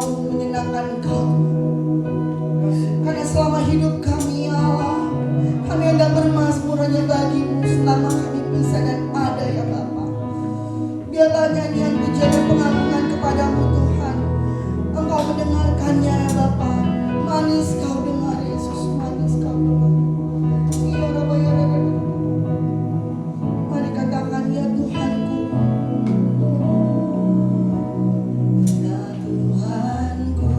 mau menyenangkan Engkau. Karena selama hidup kami ya Allah, kami hendak bermazmur hanya bagimu selama kami bisa dan ada ya Bapa. Biarlah nyanyian pujian dan pengagungan kepadamu Tuhan, Engkau mendengarkannya ya Bapa. Manis Kau dengar Yesus, manis Kau dengar. Ya Rabbi, ya Rabbi. Mari katakan ya Tuhanku. Ya Tuhanku,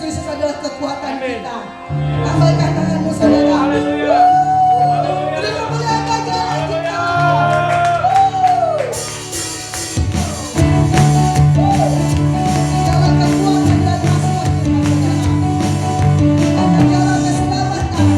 Kristus adalah kekuatan kita. Lambaikan tanganmu saudara. Beri kemuliaan bagi Allah kita. Jalan kekuatan dan masuk kita saudara. Jalan keselamatan.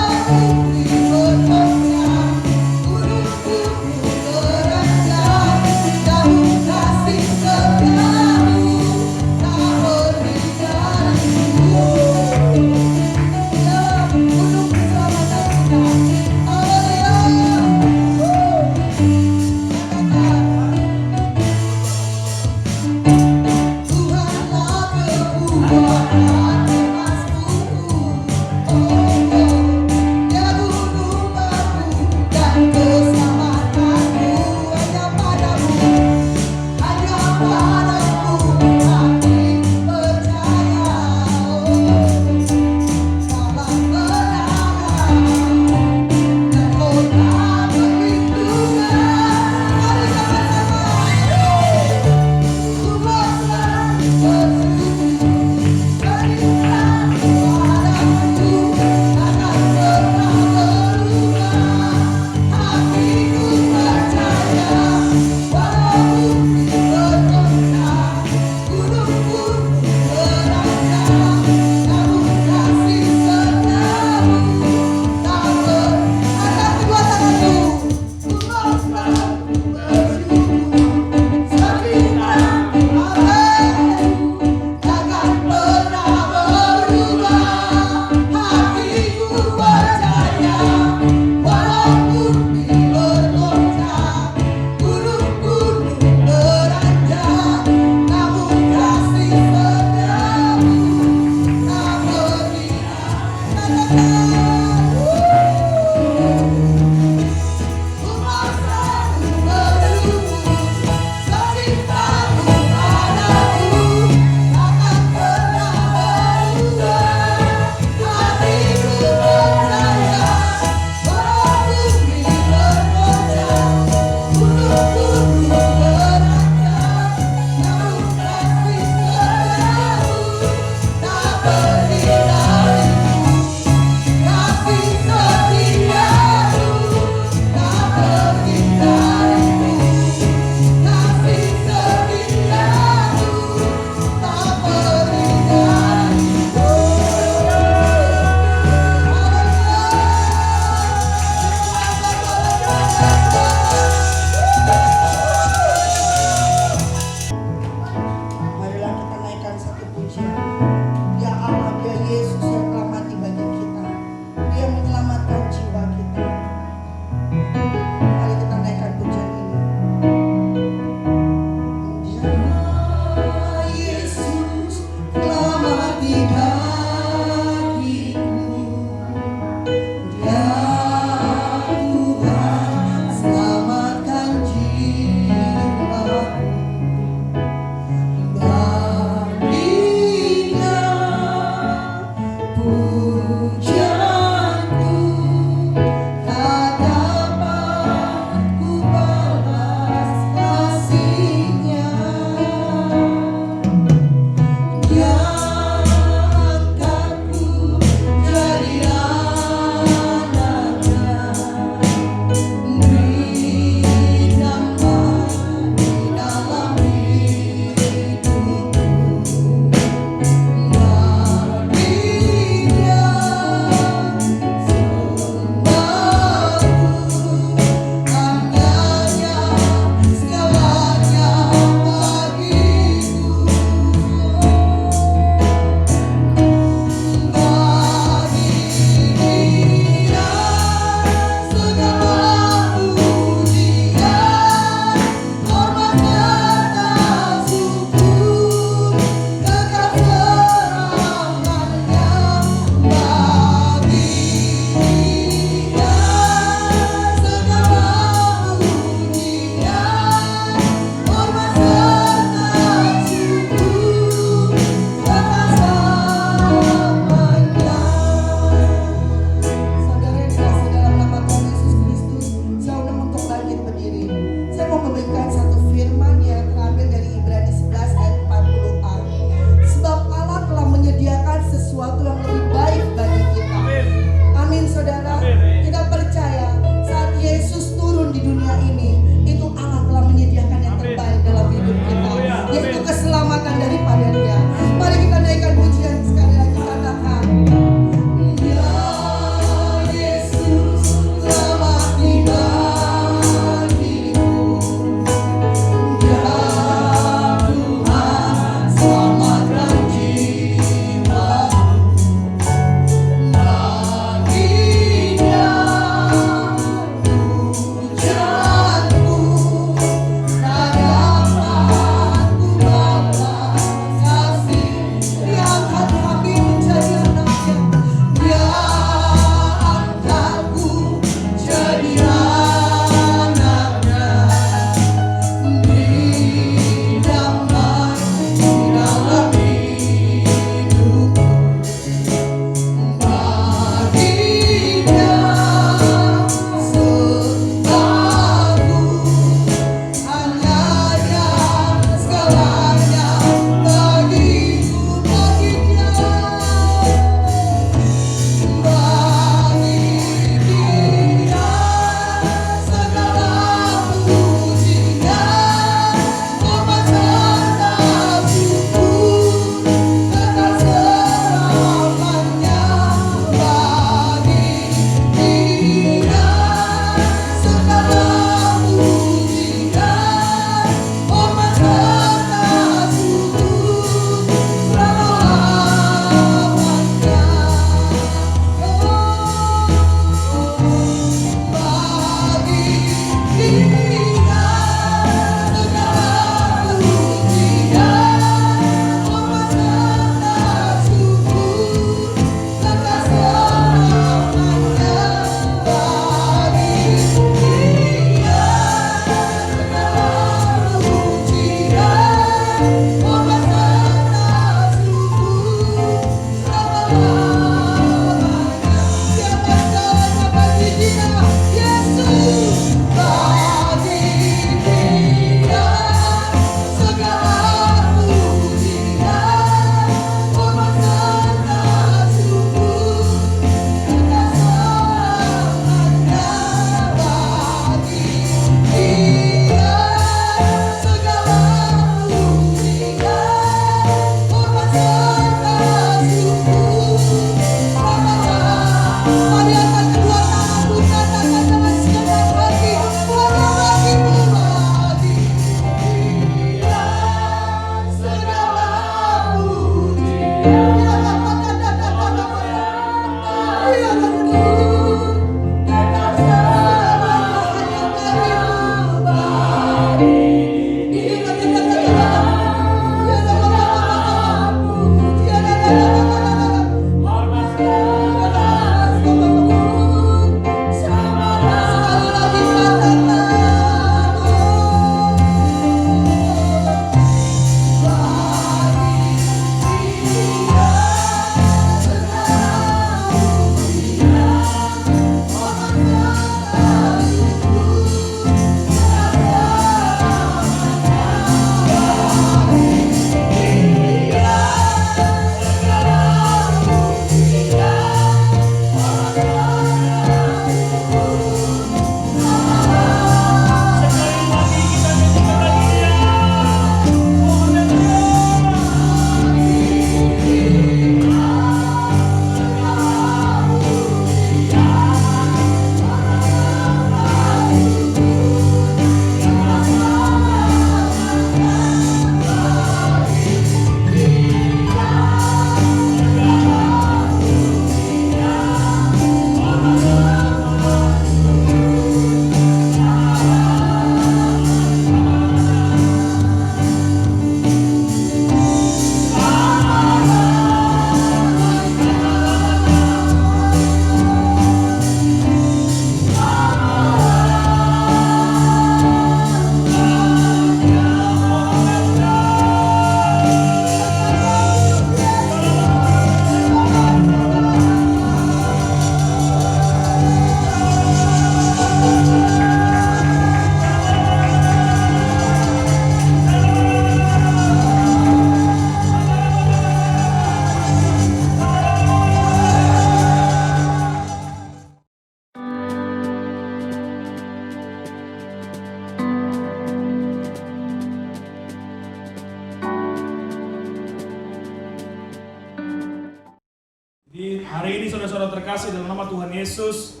Di hari ini saudara-saudara terkasih dalam nama Tuhan Yesus,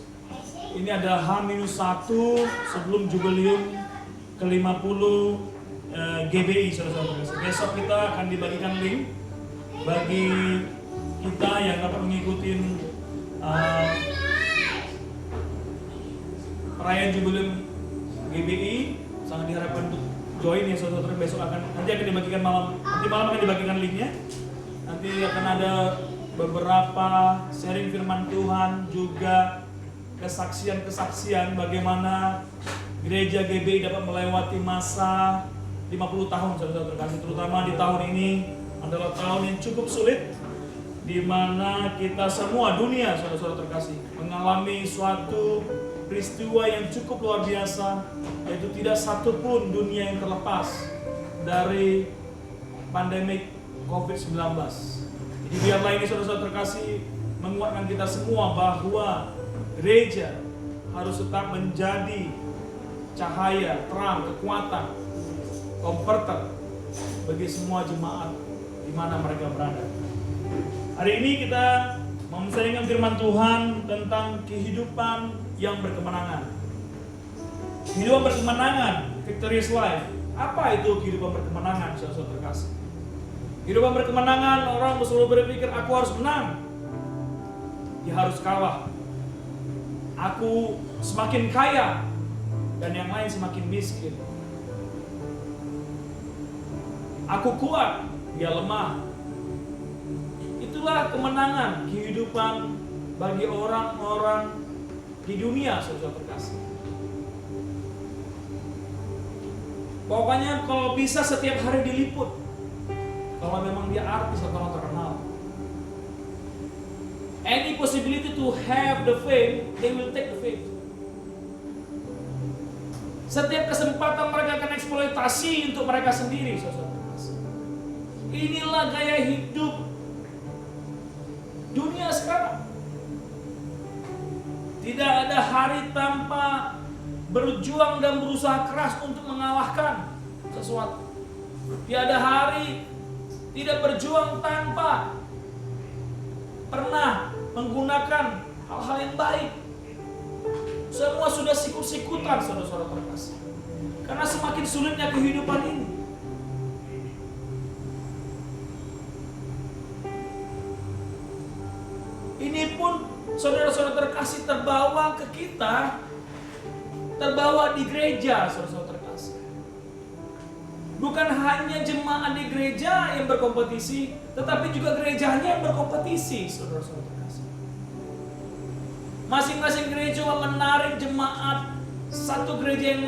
ini adalah H-1 sebelum jubileum ke-50 GBI saudara-saudara terkasih. Besok kita akan dibagikan link bagi kita yang dapat mengikuti perayaan jubileum GBI. Sangat diharapkan untuk join ya saudara-saudara. Besok nanti akan dibagikan malam akan dibagikan linknya. Nanti akan ada beberapa sharing firman Tuhan, juga kesaksian-kesaksian bagaimana gereja GBI dapat melewati masa 50 tahun saudara-saudara terkasih. Terutama di tahun ini adalah tahun yang cukup sulit, di mana kita semua dunia saudara-saudara terkasih mengalami suatu peristiwa yang cukup luar biasa, yaitu tidak satupun dunia yang terlepas dari pandemik COVID-19. Jadi biarlah ini saudara-saudara terkasih menguatkan kita semua bahwa gereja harus tetap menjadi cahaya, terang, kekuatan, komforter bagi semua jemaat di mana mereka berada. Hari ini kita memsaringkan firman Tuhan tentang kehidupan yang berkemenangan. Kehidupan berkemenangan, victorious life. Apa itu kehidupan berkemenangan, saudara-saudara terkasih? Kehidupan berkemenangan, orang selalu berpikir aku harus menang. Dia harus kalah. Aku semakin kaya dan yang lain semakin miskin. Aku kuat, dia lemah. Itulah kemenangan kehidupan bagi orang-orang di dunia, saudara terkasih. Pokoknya kalau bisa setiap hari diliput. Kalau memang dia artis atau orang terkenal, any possibility to have the fame, they will take the fame. Setiap kesempatan mereka akan eksploitasi untuk mereka sendiri, saudara. Inilah gaya hidup dunia sekarang. Tidak ada hari tanpa berjuang dan berusaha keras untuk mengalahkan sesuatu. Tiada hari tidak berjuang tanpa pernah menggunakan hal-hal yang baik. Semua sudah sikut-sikutan, saudara-saudara terkasih. Karena semakin sulitnya kehidupan ini. Ini pun saudara-saudara terkasih terbawa ke kita, terbawa di gereja, saudara-saudara terkasih. Bukan hanya jemaat di gereja yang berkompetisi, tetapi juga gerejanya yang berkompetisi, saudara-saudara terkasih. Masing-masing gereja menarik jemaat satu gereja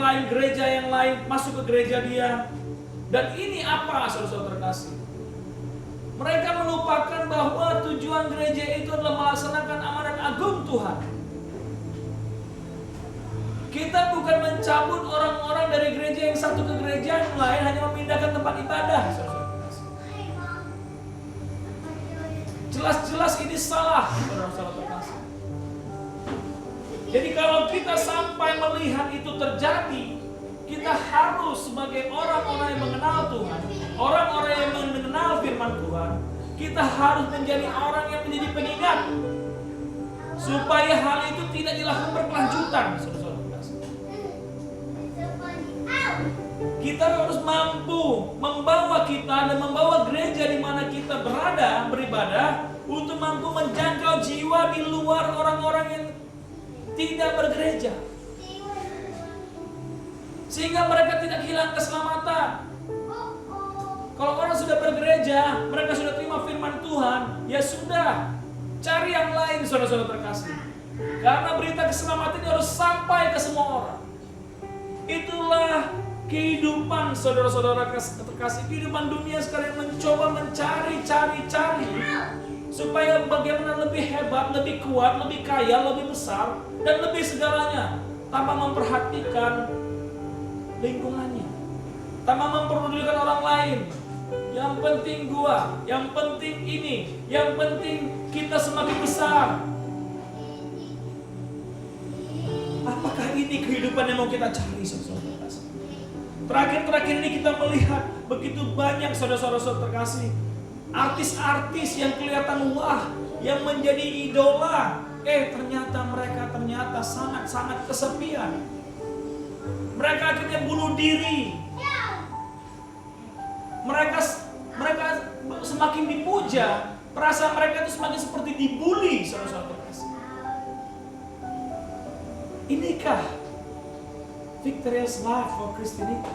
yang lain masuk ke gereja dia. Dan ini apa, saudara-saudara terkasih? Mereka melupakan bahwa tujuan gereja itu adalah melaksanakan amanat agung Tuhan. Kita bukan mencabut orang-orang dari gereja yang satu ke gereja yang lain, hanya memindahkan tempat ibadah. Jelas-jelas ini salah, saudara-saudara terkasih. Jadi kalau kita sampai melihat itu terjadi, kita harus sebagai orang-orang yang mengenal Tuhan, orang-orang yang mengenal firman Tuhan, kita harus menjadi orang yang menjadi pengingat supaya hal itu tidak dilakukan berkelanjutan, saudara-saudara. Kita harus mampu membawa kita dan membawa gereja di mana kita berada, beribadah, untuk mampu menjangkau jiwa di luar orang-orang yang tidak bergereja. Sehingga mereka tidak hilang keselamatan. Kalau orang sudah bergereja, mereka sudah terima firman Tuhan, ya sudah, cari yang lain, saudara-saudara terkasih. Karena berita keselamatan ini harus sampai ke semua orang. Itulah kehidupan saudara-saudara terkasih, kehidupan dunia sekarang mencoba mencari supaya bagaimana lebih hebat, lebih kuat, lebih kaya, lebih besar, dan lebih segalanya, tanpa memperhatikan lingkungannya, tanpa memperdulikan orang lain. Yang penting gua, yang penting ini, yang penting kita semakin besar. Apakah ini kehidupan yang mau kita cari, saudara-saudara? Terakhir ini kita melihat begitu banyak saudara-saudara terkasih artis-artis yang kelihatan wah, yang menjadi idola, ternyata sangat-sangat kesepian. Mereka akhirnya bunuh diri. Mereka semakin dipuja, perasaan mereka itu semakin seperti dibully, saudara-saudara terkasih. Inikah victorious life for Christianity?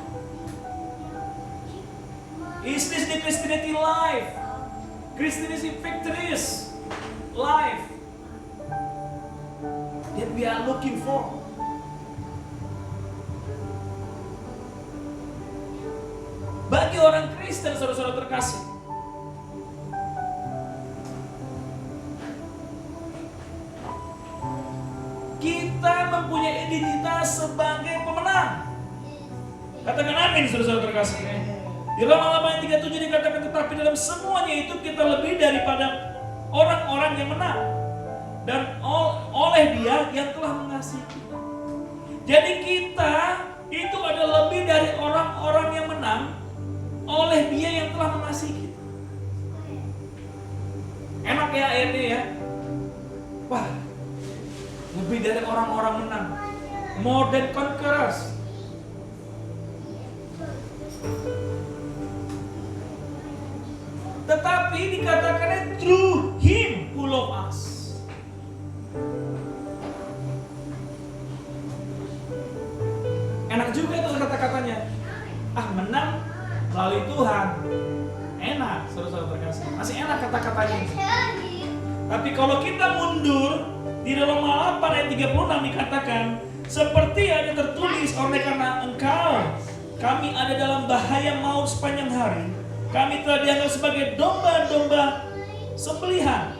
Is this the Christianity life? Christianity victorious life that we are looking for? Bagi orang Kristen, saudara-saudara terkasih, kita mempunyai identitas sebagai pemenang. Katakan amin, saudara-saudara terkasih. Di Roma 8 ayat 37 dikatakan, tetapi dalam semuanya itu kita lebih daripada orang-orang yang menang, dan oleh Dia yang telah mengasihi kita. Jadi kita itu ada lebih dari orang-orang yang menang, oleh Dia yang telah mengasihi kita. Enak ya ayatnya ya. Wah, lebih dari orang-orang menang, more than conquerors. Tetapi dikatakannya through Him who loved us. Enak juga itu kata-katanya. Menang melalui Tuhan. Enak, saudara-saudara terkasih. Masih enak kata-katanya. Tapi kalau kita mundur, di Roma 8 ayat 36 dikatakan, seperti ada tertulis, oleh karena engkau, kami ada dalam bahaya maut sepanjang hari. Kami telah dianggap sebagai domba-domba sembelihan.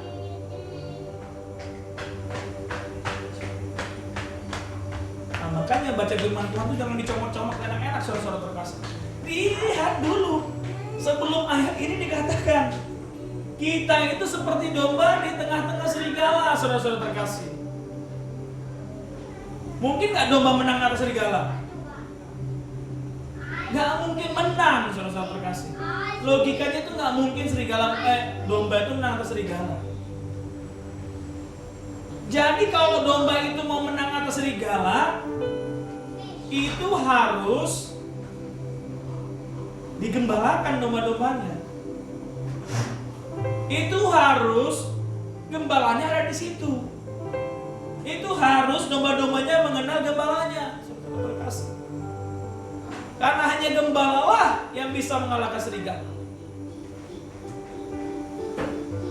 Makanya baca firman Tuhan itu jangan dicomot-comot enak-enak, saudara-saudara terkasih. Lihat dulu, sebelum ayat ini dikatakan, kita itu seperti domba di tengah-tengah serigala, saudara-saudara terkasih. Mungkin gak domba menang atas serigala? Gak mungkin menang, saudara-saudara terkasih. Logikanya itu gak mungkin domba itu menang atas serigala. Jadi kalau domba itu mau menang atas serigala, itu harus digembalakan domba-dombanya. Itu harus gembalanya ada di situ. Itu harus domba-dombanya mengenal gembalanya, saudara terkasih. Karena hanya gembalalah yang bisa mengalahkan serigala.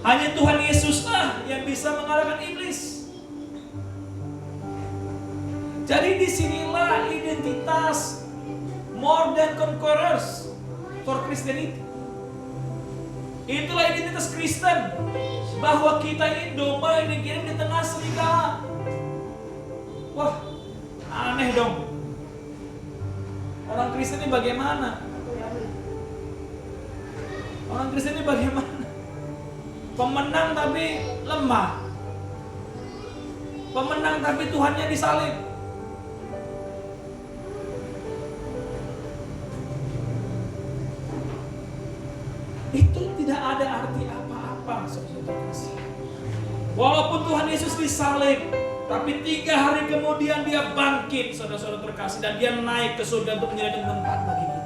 Hanya Tuhan Yesuslah yang bisa mengalahkan iblis. Jadi disinilah identitas more than conquerors for Christianity. Itulah identitas Kristen, bahwa kita ini domba yang dikirim di tengah serigala. Wah, aneh dong. Orang Kristen ini bagaimana? Orang Kristen ini bagaimana? Pemenang tapi lemah. Pemenang tapi Tuhannya disalib. Itu tidak ada arti apa-apa, saudara kasih. Walaupun Tuhan Yesus disalib, tapi 3 hari kemudian Dia bangkit, saudara-saudara terkasih, dan Dia naik ke surga untuk menyediakan tempat bagi kita.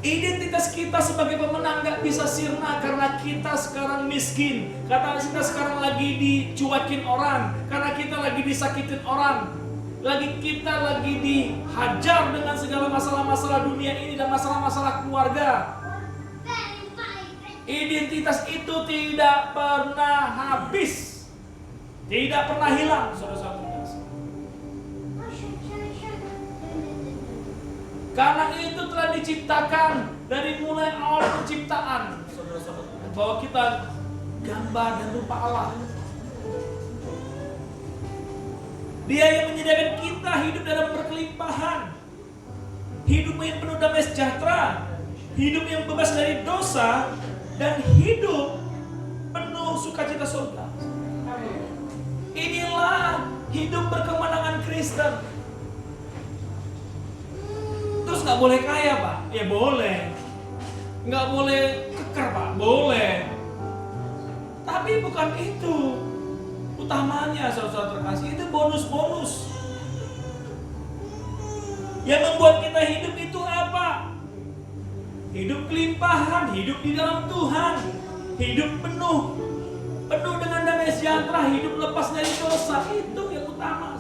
Identitas kita sebagai pemenang gak bisa sirna karena kita sekarang miskin, karena kita sekarang lagi dicuekin orang, karena kita lagi disakitin orang, kita lagi dihajar dengan segala masalah-masalah dunia ini dan masalah-masalah keluarga. Identitas itu tidak pernah habis, tidak pernah hilang, saudara-saudara. Karena itu telah diciptakan dari mulai awal penciptaan, saudara-saudara, bahwa kita gambar dan rupa Allah. Dia yang menyediakan kita hidup dalam berkelimpahan, hidup yang penuh damai sejahtera, hidup yang bebas dari dosa, dan hidup penuh sukacita surga. Inilah hidup berkemenangan Kristen. Terus nggak boleh kaya Pak? Ya boleh. Nggak boleh keker Pak? Boleh. Tapi bukan itu utamanya, saudara-saudara terkasih. Itu bonus-bonus. Yang membuat kita hidup itu apa? Hidup kelimpahan, hidup di dalam Tuhan, hidup penuh dengan damai sejahtera, hidup lepas dari dosa. Itu yang utama.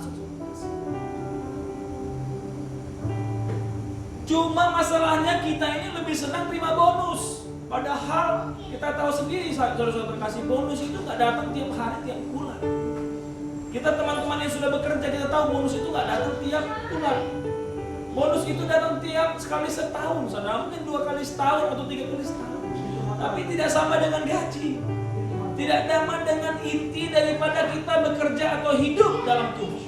Cuma masalahnya kita ini lebih senang terima bonus. Padahal kita tahu sendiri, saudara-saudara terkasih, bonus itu nggak datang tiap hari, tiap bulan. Kita teman-teman yang sudah bekerja, kita tahu bonus itu nggak datang tiap bulan. Bonus itu datang tiap sekali setahun, saudara, mungkin 2 kali setahun atau 3 kali setahun. Tapi tidak sama dengan gaji. Tidak sama dengan inti daripada kita bekerja atau hidup dalam tubuh.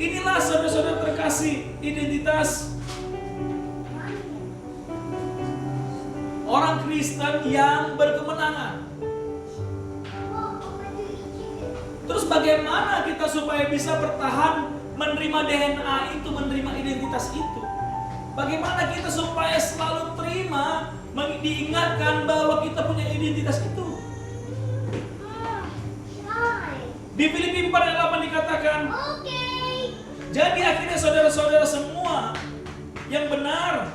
Inilah saudara-saudara terkasih, identitas orang Kristen yang berkemenangan. Terus bagaimana kita supaya bisa bertahan menerima DNA itu, menerima identitas itu? Bagaimana kita supaya selalu terima, diingatkan bahwa kita punya identitas itu? Di Filipi 4 ayat 8 dikatakan, jadi akhirnya saudara-saudara semua yang benar,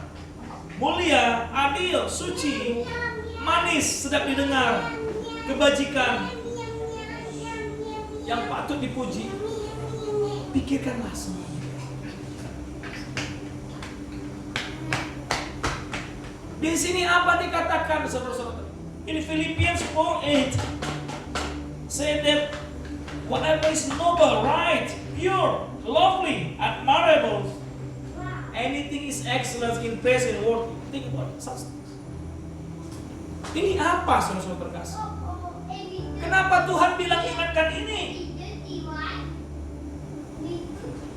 mulia, adil, suci, manis, sedap didengar, kebajikan, yang patut dipuji, pikirkanlah semua. Di sini apa dikatakan, saudara-saudara? In Philippians 4:8 say that whatever is noble, right, pure, lovely, admirable, anything is excellent in praise and worthy. Think about such things. Ini apa, saudara-saudara terkasih? Kenapa Tuhan bilang ingatkan ini?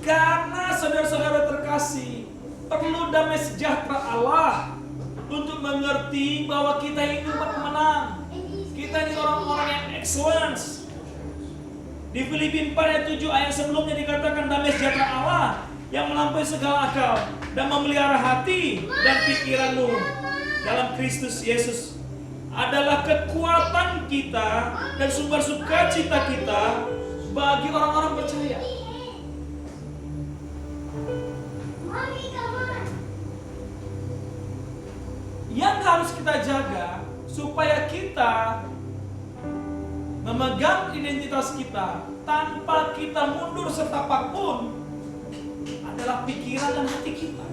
Karena saudara-saudara terkasih, perlu damai sejahtera Allah untuk mengerti bahwa kita ini umat pemenang. Kita ini orang-orang yang excellence. Di Filipi 4 ayat 7 ayat sebelumnya dikatakan damai sejahtera Allah yang melampaui segala akal dan memelihara hati dan pikiranmu dalam Kristus Yesus adalah kekuatan kita dan sumber sukacita kita bagi orang-orang percaya. Yang harus kita jaga supaya kita memegang identitas kita tanpa kita mundur setapak pun adalah pikiran dan hati kita.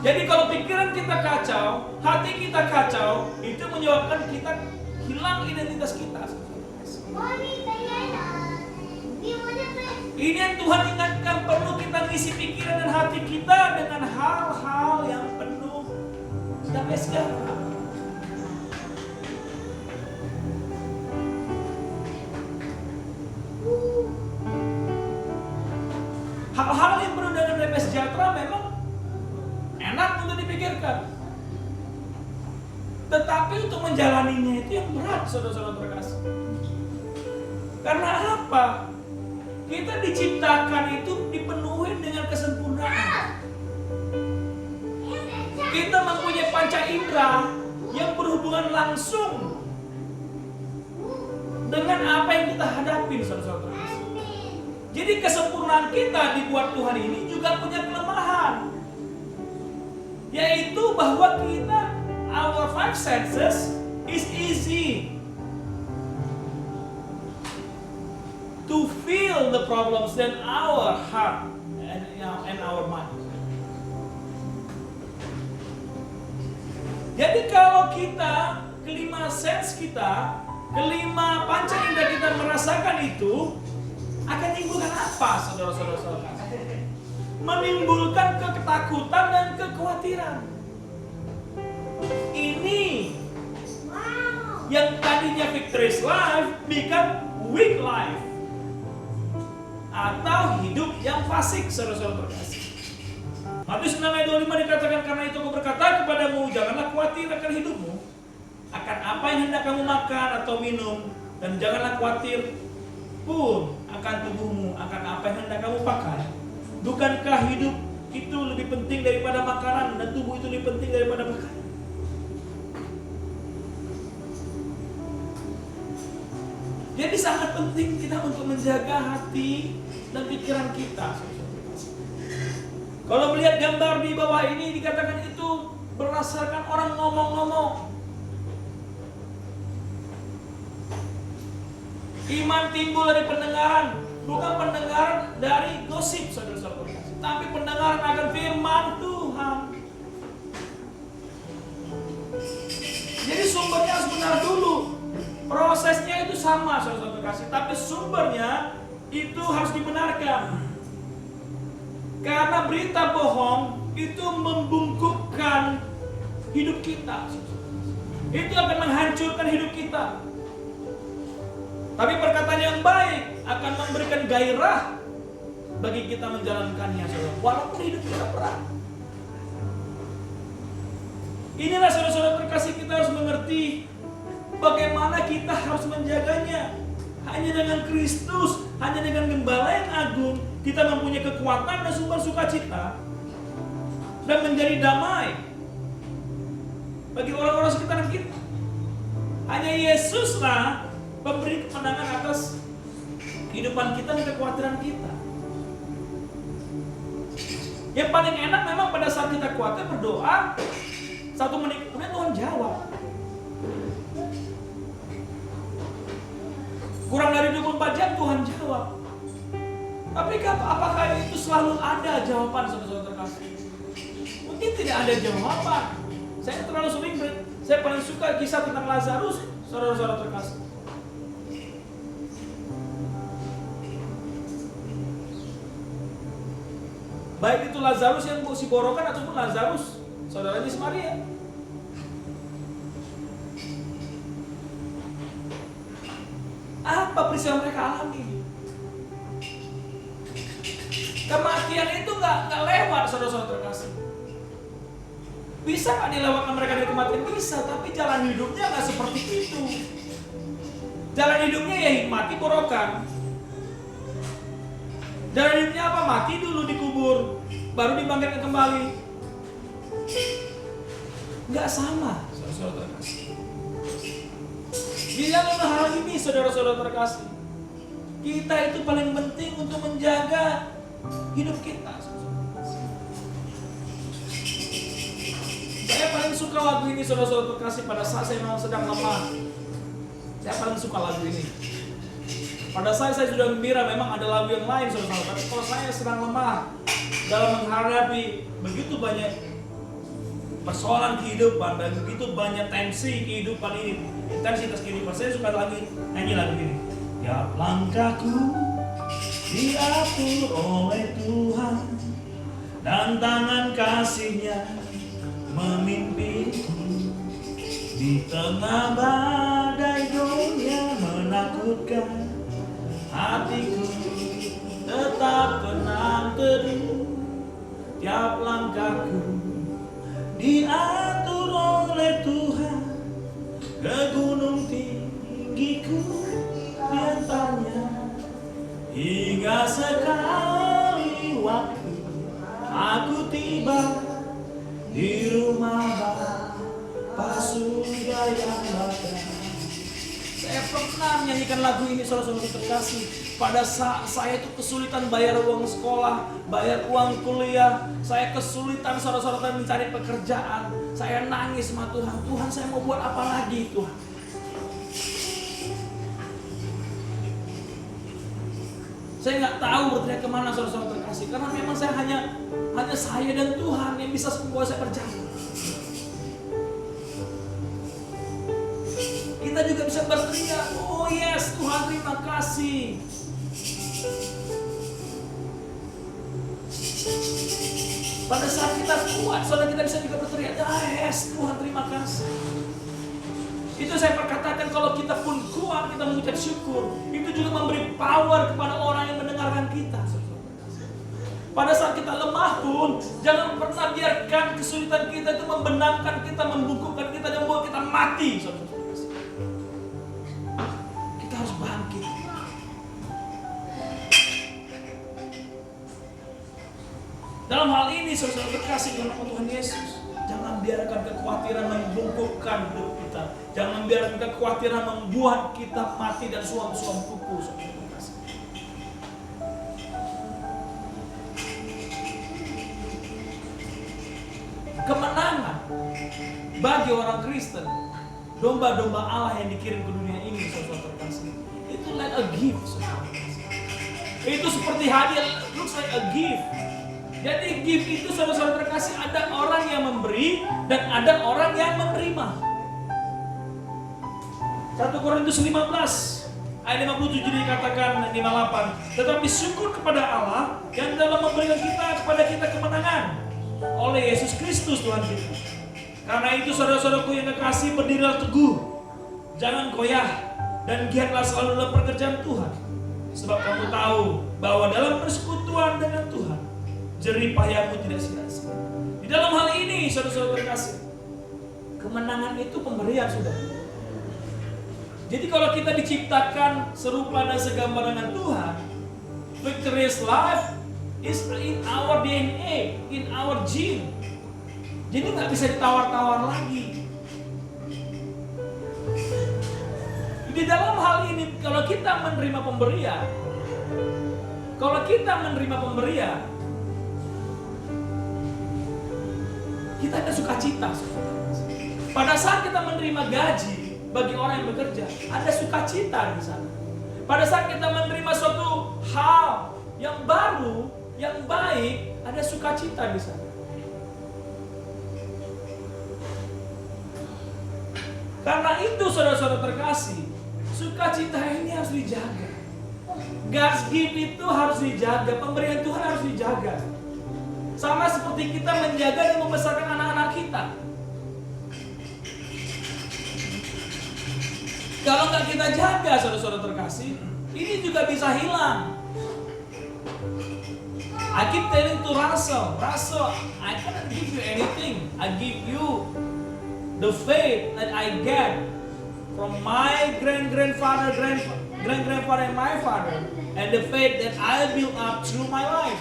Jadi kalau pikiran kita kacau, hati kita kacau, itu menyebabkan kita hilang identitas kita. Ini yang Tuhan ingatkan, perlu kita ngisi pikiran dan hati kita dengan hal-hal yang penuh damai sejahtera. Hal-hal yang penuh dengan damai sejahtera memang enak untuk dipikirkan. Tetapi untuk menjalaninya itu yang berat, saudara-saudara terkasih. Karena apa? Kita diciptakan itu dipenuhi dengan kesempurnaan. Kita mempunyai panca indera yang berhubungan langsung dengan apa yang kita hadapi, saudara-saudara terkasih. Jadi kesempurnaan kita dibuat Tuhan ini juga punya kelemahan, yaitu bahwa kita, our 5 senses is easy to feel the problems than our heart and our mind. Jadi kalau kita, kelima sense kita, kelima panca indera kita merasakan itu, akan menimbulkan apa, saudara-saudara? Menimbulkan ketakutan dan kekhawatiran. Ini yang tadinya victorious life become weak life, atau hidup yang fasik, saudara-saudara terkasih. Matius 6 ayat 25 dikatakan, karena itu aku berkata kepadamu, janganlah khawatir akan hidupmu, akan apa yang hendak kamu makan atau minum, dan janganlah khawatir pun akan tubuhmu, akan apa yang hendak kamu pakai. Bukankah hidup itu lebih penting daripada makanan dan tubuh itu lebih penting daripada pakaian? Jadi sangat penting kita untuk menjaga hati dan pikiran kita. Kalau melihat gambar di bawah ini dikatakan itu berdasarkan orang ngomong-ngomong. Iman timbul dari pendengaran, bukan pendengaran dari gosip, saudara-saudara, tapi pendengaran akan firman Tuhan. Jadi sumbernya harus benar dulu. Prosesnya itu sama, saudara-saudara kasih, tapi sumbernya itu harus dibenarkan. Karena berita bohong itu membungkukkan hidup kita. Itu akan menghancurkan hidup kita. Tapi perkataan yang baik akan memberikan gairah bagi kita menjalankannya, saudara. Walaupun hidup kita berat. Inilah saudara-saudara terkasih, kita harus mengerti bagaimana kita harus menjaganya. Hanya dengan Kristus, hanya dengan Gembala yang agung, kita mempunyai kekuatan dan sumber sukacita dan menjadi damai bagi orang-orang sekitar kita. Hanya Yesuslah pemberi kemenangan atas kehidupan kita dan kekhawatiran kita. Yang paling enak memang pada saat kita khawatir berdoa, 1 menit kemudian Tuhan jawab. Kurang dari 24 jam Tuhan jawab. Tapi apakah itu selalu ada jawaban, saudara-saudara terkasih? Mungkin tidak ada jawaban. Saya terlalu sering, saya paling suka kisah tentang Lazarus, saudara-saudara terkasih. Baik itu Lazarus yang si borokan ataupun Lazarus saudaranya si Maria. Apa peristiwa mereka alami? Kematian itu nggak lewat, saudara-saudara terkasih. Bisa nggak dilewatkan mereka dari kematian? Bisa, tapi jalan hidupnya nggak seperti itu. Jalan hidupnya ya mati borokan. Jalan hidupnya apa? Mati dulu dikubur, baru dibangkitkan kembali. Nggak sama, saudara-saudara terkasih. Bila hal ini, saudara-saudara terkasih, kita itu paling penting untuk menjaga hidup kita. Saya paling suka lagu ini, saudara-saudara terkasih, pada saat saya memang sedang lemah. Saya paling suka lagu ini. Pada saat saya sudah gembira, memang ada lagu yang lain, saudara-saudara. Tapi kalau saya sedang lemah dalam menghadapi begitu banyak persoalan kehidupan dan begitu banyak tensi kehidupan ini, intensitas kehidupan, saya suka lagi nyanyi lagu ini. Ya langkahku diatur oleh Tuhan dan tangan kasih-Nya memimpinku di tengah badai dunia menakutkan, hatiku tetap tenang teduh. Tiap langkahku diatur oleh Tuhan, ke gunung tinggiku diantarnya, hingga sekali waktu aku tiba di rumah Bapa surga yang bakar. Saya pernah menyanyikan lagu ini, saudara-saudara terkasih, pada saat saya itu kesulitan bayar uang sekolah, bayar uang kuliah, saya kesulitan, saudara-saudara, mencari pekerjaan. Saya nangis sama Tuhan, Tuhan saya mau buat apa lagi Tuhan? Saya nggak tahu berteriak kemana, saudara-saudara terkasih, karena memang saya hanya saya dan Tuhan yang bisa membuat saya percaya. Kita juga bisa berteriak, oh yes Tuhan terima kasih. Pada saat kita kuat, saudara, kita bisa juga berteriak, yes Tuhan terima kasih. Itu saya perkatakan, kalau kita pun kuat, kita mengucap syukur, itu juga memberi power kepada orang yang mendengarkan kita. Pada saat kita lemah pun, jangan pernah biarkan kesulitan kita itu membenamkan kita, membungkukkan kita, dan membuat kita mati. Kita harus bangkit. Dalam hal ini saudara terkasih dalam Tuhan Yesus, jangan biarkan kekhawatiran membungkukkan hidup kita. Jangan biarkan kekhawatiran membuat kita mati dan suam-suam kuku, saudara terkasih. Kemenangan bagi orang Kristen, domba-domba Allah yang dikirim ke dunia ini, saudara terkasih, itu like a gift, saudara terkasih. Itu seperti hadiah, looks like a gift. Jadi gift itu saudara-saudara terkasih, ada orang yang memberi dan ada orang yang menerima. 1 Korintus 15 ayat 57 dikatakan 58. Tetapi syukur kepada Allah yang dalam memberikan kepada kita kemenangan oleh Yesus Kristus Tuhan kita. Karena itu saudara-saudaraku yang kekasih, berdirilah teguh, jangan goyah, dan giatlah selalu dalam pekerjaan Tuhan. Sebab kamu tahu bahwa dalam persekutuan dengan Tuhan, jerih payahmu tidak sia-sia. Di dalam hal ini, saudara-saudara terkasih, kemenangan itu pemberian, sudah. Jadi kalau kita diciptakan serupa dan segambar dengan Tuhan, victorious life is in our DNA, in our gene. Jadi nggak bisa ditawar-tawar lagi. Di dalam hal ini, kalau kita menerima pemberian, kita ada sukacita. Pada saat kita menerima gaji bagi orang yang bekerja, ada sukacita di sana. Pada saat kita menerima suatu hal yang baru, yang baik, ada sukacita di sana. Karena itu saudara-saudara terkasih, sukacita ini harus dijaga. God's gift itu harus dijaga, pemberian Tuhan harus dijaga. Sama seperti kita menjaga dan membesarkan anak-anak kita. Kalau nggak kita jaga, saudara-saudara terkasih, ini juga bisa hilang. I keep telling to Russell, I cannot give you anything. I give you the faith that I get from my grandfather and my father, and the faith that I built up through my life.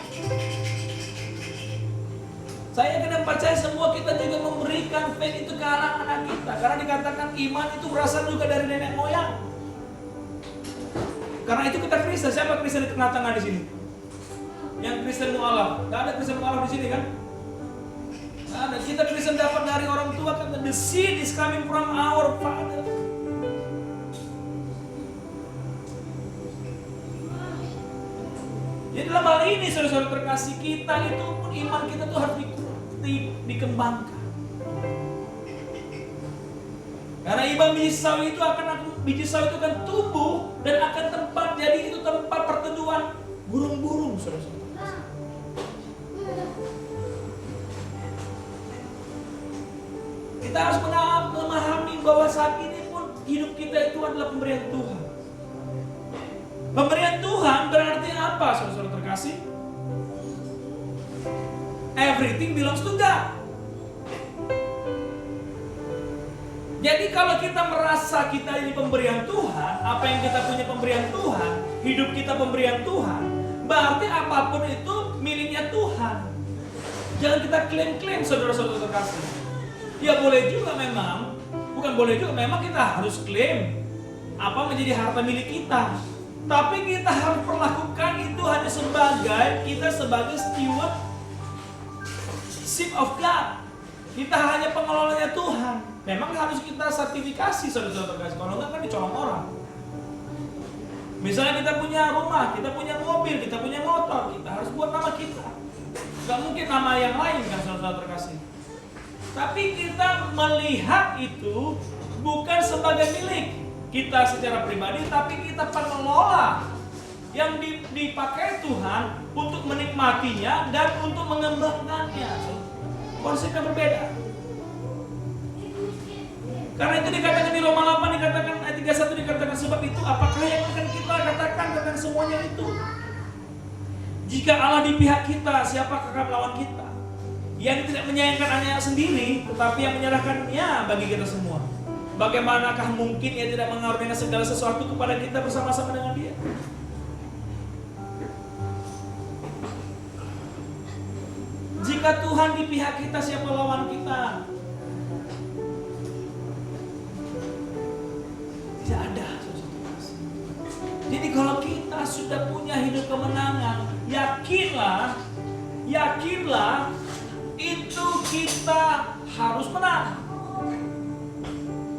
Saya kena percaya semua kita juga memberikan faith itu ke anak-anak kita, karena dikatakan iman itu berasal juga dari nenek moyang. Karena itu kita Kristen. Siapa Kristen di tengah-tengah di sini? Yang Kristen mualaf? Gak ada Kristen mualaf di sini kan? Nah, kita Kristen dapat dari orang tua kan, the seed is coming from our father. Jadi dalam hal ini saudara-saudara terkasih, kita itu pun iman kita tuh harus dikembangkan. Karena iman biji sawi itu akan tumbuh dan akan jadi itu tempat perteduhan burung-burung, saudara-saudara. Kita harus memahami bahwa saat ini pun hidup kita itu adalah pemberian Tuhan. Pemberian Tuhan berarti apa, saudara-saudara terkasih? Everything belongs to God. Jadi kalau kita merasa kita ini pemberian Tuhan, apa yang kita punya pemberian Tuhan, hidup kita pemberian Tuhan, berarti apapun itu miliknya Tuhan. Jangan kita klaim-klaim, saudara-saudara terkasih. Ya boleh juga memang, bukan boleh juga, memang kita harus klaim apa menjadi harta milik kita. Tapi kita harus perlakukan itu hanya sebagai steward of God. Kita hanya pengelolanya Tuhan. Memang harus kita sertifikasi, saudara-saudara terkasih. Kalau enggak kan dicolong orang. Misalnya kita punya rumah, kita punya mobil, kita punya motor, kita harus buat nama kita. Gak mungkin nama yang lain kan, saudara-saudara terkasih. Tapi kita melihat itu bukan sebagai milik kita secara pribadi, tapi kita pengelola yang dipakai Tuhan untuk menikmatinya dan untuk mengembangkannya. Konsepnya berbeda. Karena itu dikatakan di Roma 8, dikatakan ayat 31, dikatakan sebab itu apakah yang akan kita katakan tentang semuanya itu? Jika Allah di pihak kita, siapakah akan melawan kita? Yang tidak menyayangkan anaknya sendiri, tetapi yang menyerahkannya bagi kita semua. Bagaimanakah mungkin ia tidak mengaruniakan segala sesuatu kepada kita bersama-sama dengan Dia? Jika Tuhan di pihak kita, siapa lawan kita? Tidak ada. Jadi kalau kita sudah punya hidup kemenangan, yakinlah itu kita harus menang.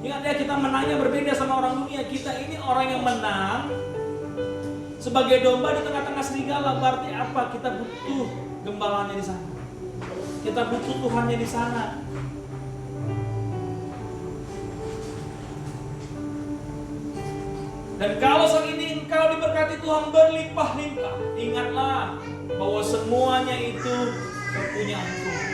Ingat ya, kita menangnya berbeda sama orang dunia. Kita ini orang yang menang sebagai domba di tengah-tengah serigala. Berarti apa? Kita butuh gembalanya di sana. Kita butuh Tuhannya di sana. Dan kalau saat ini engkau diberkati Tuhan berlimpah-limpah, ingatlah bahwa semuanya itu kepunyaan Tuhan.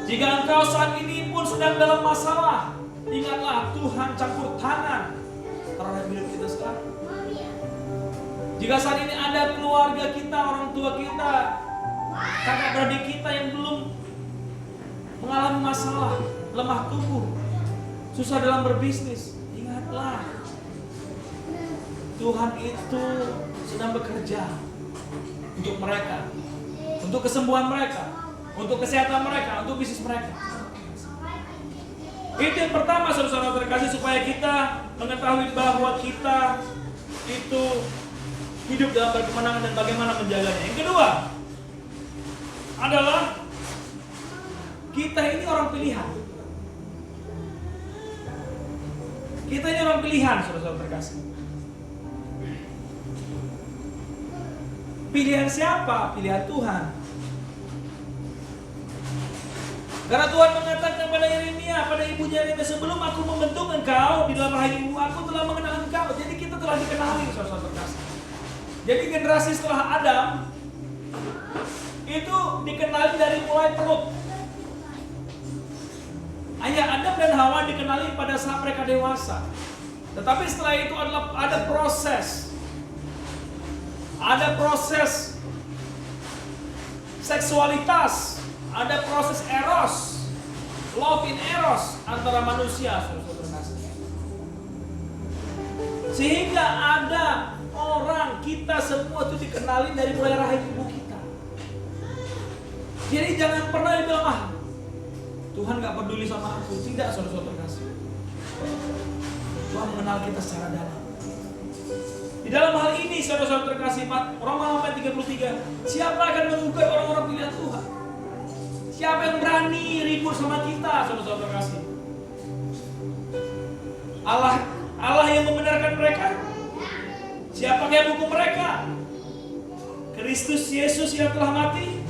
Jika engkau saat ini pun sedang dalam masalah, ingatlah Tuhan campur tangan terhadap hidup kita sekarang. Jika saat ini ada keluarga kita, orang tua kita, kakak beradik kita yang belum mengalami masalah, lemah tubuh, susah dalam berbisnis, ingatlah Tuhan itu sedang bekerja untuk mereka, untuk kesembuhan mereka, untuk kesehatan mereka, untuk bisnis mereka. Itu yang pertama, saudara-saudara terkasih, supaya kita mengetahui bahwa kita itu hidup dalam berkemenangan dan bagaimana menjaganya. Yang kedua adalah kita ini orang pilihan. Kita ini orang pilihan, saudara-saudara terkasih. Pilihan siapa? Pilihan Tuhan. Karena Tuhan mengatakan kepada Yeremia, pada ibunya Yeremia, sebelum aku membentuk engkau di dalam rahim ibu, aku telah mengenal engkau. Jadi kita telah dikenali, saudara-saudara terkasih. Jadi generasi setelah Adam itu dikenali dari mulai perut. Hanya Adam dan Hawa dikenali pada saat mereka dewasa. Tetapi setelah itu adalah ada proses seksualitas, ada proses eros, love in eros antara manusia, saudara-saudara. Sehingga ada orang, kita semua itu dikenali dari mulai rahim ibu kita. Jadi jangan pernah dibilang, Tuhan gak peduli sama aku. Tidak, saudara-saudara kasih. Tuhan mengenal kita secara dalam. Di dalam hal ini, saudara-saudara terkasih, Roma 8:33, siapa akan menggugat orang-orang pilihan Tuhan? Siapa yang berani ribut sama kita, saudara-saudara terkasih? Allah yang membenarkan mereka? Siapa yang menghukum mereka? Kristus Yesus yang telah mati,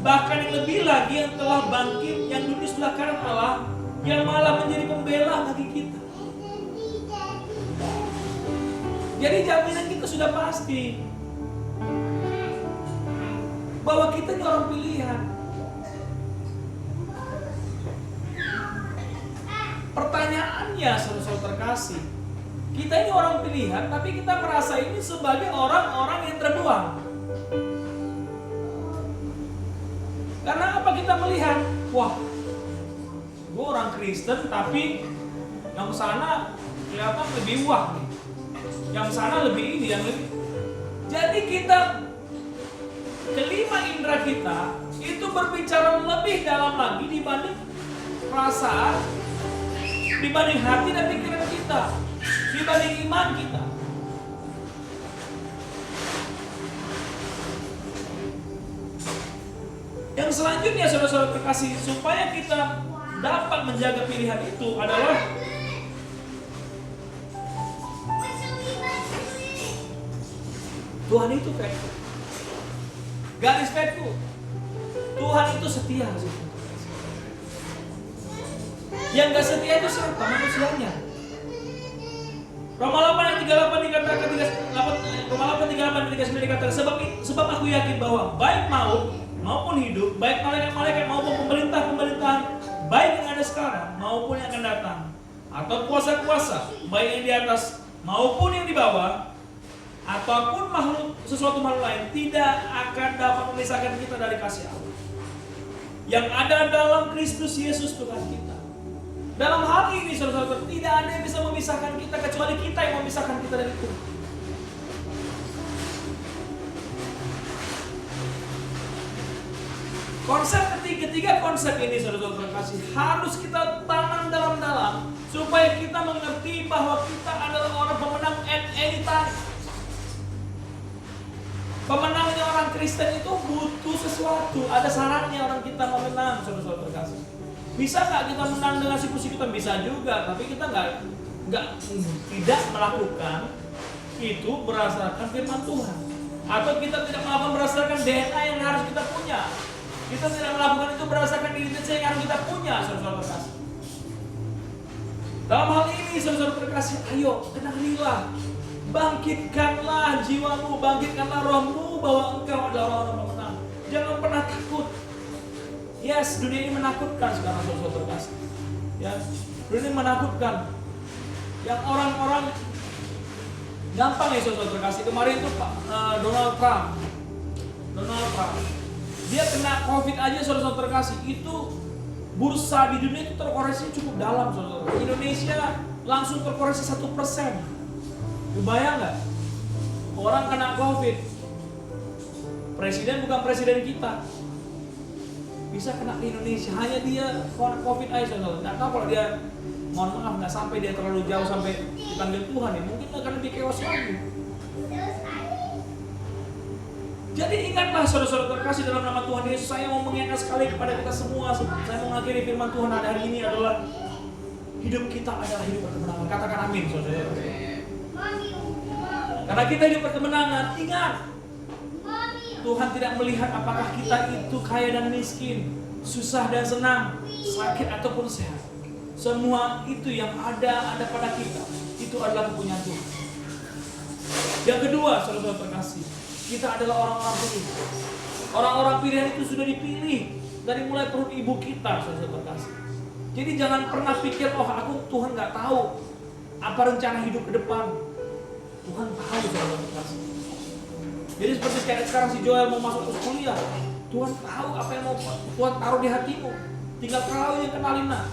bahkan yang lebih lagi yang telah bangkit, yang duduk sebelah kanan Allah, yang malah menjadi pembela bagi kita. Jadi jaminan kita sudah pasti bahwa kita ini orang pilihan. Pertanyaannya, saudara-saudara terkasih, kita ini orang pilihan, tapi kita merasa ini sebagai orang-orang yang terbuang. Karena apa? Kita melihat, wah, gue orang Kristen, tapi yang sana kelihatan lebih wah nih. Yang sana lebih ini, yang lebih. Jadi kita, kelima indera kita itu berbicara lebih dalam lagi dibanding perasaan, dibanding hati dan pikiran kita, dibanding iman kita. Yang selanjutnya, saudara-saudara terkasih, supaya kita dapat menjaga pilihan itu adalah Tuhan itu faithful. God is faithful. Tuhan itu setia. Yang gak setia itu siapa? Manusianya. Roma 8:38 dikatakan, Roma 8:38 dikatakan, sebab aku yakin bahwa baik maut maupun hidup, baik malaikat-malaikat maupun pemerintahan-pemerintahan, baik yang ada sekarang maupun yang akan datang, atau kuasa-kuasa, baik yang di atas maupun yang di bawah, ataupun sesuatu makhluk lain, tidak akan dapat memisahkan kita dari kasih Allah yang ada dalam Kristus Yesus Tuhan kita. Dalam hal ini, saudara-saudara, tidak ada yang bisa memisahkan kita kecuali kita yang memisahkan kita dari Tuhan. Ketiga konsep ini saudara-saudara terkasih harus kita tanam dalam-dalam supaya kita mengerti bahwa kita adalah orang pemenang at any time. Pemenangnya orang Kristen itu butuh sesuatu, ada syaratnya orang kita memenang, saudara-saudara terkasih. Bisa nggak kita menang dengan siku-siku? Bisa juga, tapi kita tidak melakukan itu berdasarkan firman Tuhan, atau kita tidak melakukan berdasarkan DNA yang harus kita punya. Kita tidak melakukan itu berdasarkan identitas yang harus kita punya, saudara-saudara terkasih. Dalam hal ini, saudara-saudara terkasih, ayo kenalilah, bangkitkanlah jiwamu, bangkitkanlah rohmu bahwa engkau adalah orang pemenang. Jangan pernah takut. Yes, dunia ini menakutkan sekarang, saudara-saudara terkasih. Ya, dunia ini menakutkan. Yang orang-orang gampang ya, saudara terkasih. Kemarin itu Donald Trump, dia kena COVID aja, saudara-saudara terkasih. Itu bursa di dunia itu terkoreksi cukup dalam, saudara. Indonesia langsung terkoreksi 1%. Kebayang nggak? Orang kena COVID, presiden bukan presiden kita, bisa kena di Indonesia. Hanya dia COVID aja, saudara. Nggak tahu kalau dia, mohon maaf, nggak sampai dia terlalu jauh sampai dipanggil Tuhan ya, mungkin akan lebih chaos lagi. Jadi ingatlah saudara-saudara terkasih dalam nama Tuhan Yesus, saya mau mengingatkan sekali kepada kita semua. Saya mau mengakhiri firman Tuhan hari ini adalah hidup kita adalah hidup berkemenangan. Katakan amin, saudara. Karena kita hidup berkemenangan, ingat, Tuhan tidak melihat apakah kita itu kaya dan miskin, susah dan senang, sakit ataupun sehat. Semua itu yang ada pada kita, itu adalah kepunyaan Tuhan. Yang kedua, saudara-saudara terkasih, kita adalah orang-orang pilih. Orang-orang pilihan itu sudah dipilih dari mulai perut ibu kita, saudara terkasih. Jadi jangan pernah pikir, Tuhan nggak tahu apa rencana hidup ke depan. Tuhan tahu, saudara terkasih. Jadi seperti sekarang si Joel mau masuk ke kuliah, Tuhan tahu apa yang mau Tuhan taruh di hatimu. Tinggal kau yang kenalin nah.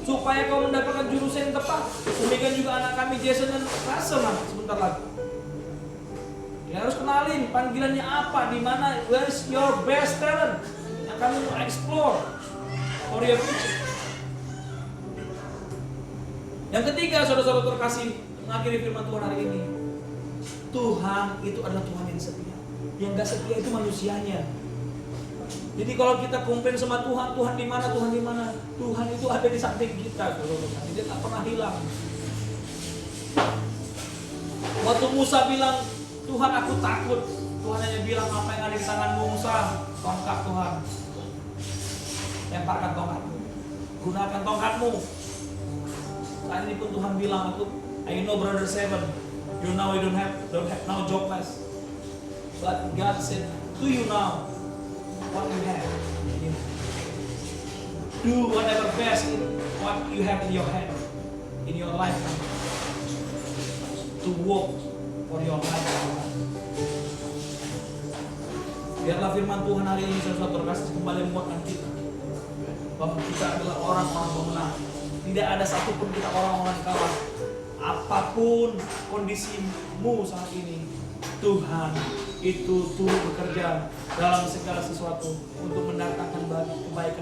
Supaya kau mendapatkan jurusan yang tepat. Demikian juga anak kami Jason dan Russell sebentar lagi. Ya harus kenalin panggilannya apa, di mana, where is your best talent yang kamu mau explore for your future. Yang ketiga, saudara-saudara terkasih, mengakhiri firman Tuhan hari ini, Tuhan itu adalah Tuhan yang setia. Yang gak setia itu manusianya. Jadi kalau kita komplain sama Tuhan, Tuhan di mana, Tuhan di mana? Tuhan itu ada di samping kita, saudara-saudara. Dia tak pernah hilang. Waktu Musa bilang, Tuhan aku takut, Tuhan hanya bilang, apa yang ada di tanganmu Musa? Tongkat Tuhan. Lemparkan tongkatmu. Gunakan tongkatmu. Saat ini pun Tuhan bilang, I know brother Seven, you know you don't have now jobless. But God said to you now, what you have. Do whatever best in what you have in your hand, in your life, to work for your life. Biarlah firman Tuhan hari ini saudara terkasih kembali menguatkan kita bahwa kita adalah orang-orang pemenang. Tidak ada satupun kita orang-orang kalah. Apapun kondisimu saat ini, Tuhan itu turut bekerja dalam segala sesuatu untuk mendatangkan kebaikan